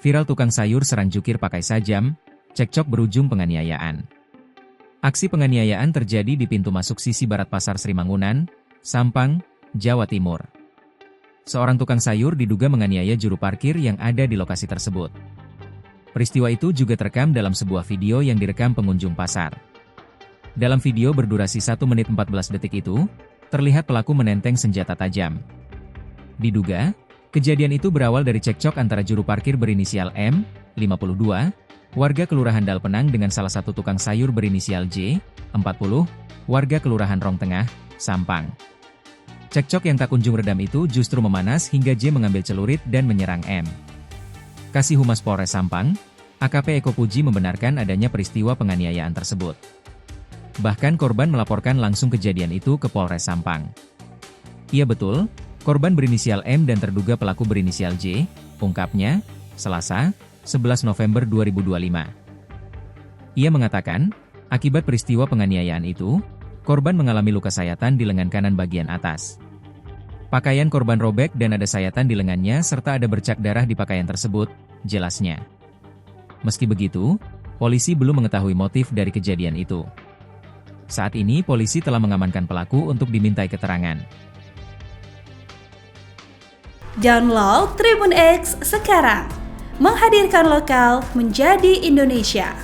Viral tukang sayur serang jukir pakai sajam, cekcok berujung penganiayaan. Aksi penganiayaan terjadi di pintu masuk sisi barat Pasar Sri Mangunan, Sampang, Jawa Timur. Seorang tukang sayur diduga menganiaya juru parkir yang ada di lokasi tersebut. Peristiwa itu juga terekam dalam sebuah video yang direkam pengunjung pasar. Dalam video berdurasi 1 menit 14 detik itu, terlihat pelaku menenteng senjata tajam. Diduga, kejadian itu berawal dari cekcok antara juru parkir berinisial M, 52, warga Kelurahan Dalpenang dengan salah satu tukang sayur berinisial J, 40, warga Kelurahan Rong Tengah, Sampang. Cekcok yang tak kunjung redam itu justru memanas hingga J mengambil celurit dan menyerang M. Kasih Humas Polres Sampang, AKP Eko Puji membenarkan adanya peristiwa penganiayaan tersebut. Bahkan korban melaporkan langsung kejadian itu ke Polres Sampang. Iya betul, korban berinisial M dan terduga pelaku berinisial J, ungkapnya, Selasa, 11 November 2025. Ia mengatakan, akibat peristiwa penganiayaan itu, korban mengalami luka sayatan di lengan kanan bagian atas. Pakaian korban robek dan ada sayatan di lengannya serta ada bercak darah di pakaian tersebut, jelasnya. Meski begitu, polisi belum mengetahui motif dari kejadian itu. Saat ini polisi telah mengamankan pelaku untuk dimintai keterangan. Download Tribun X sekarang, menghadirkan lokal menjadi Indonesia.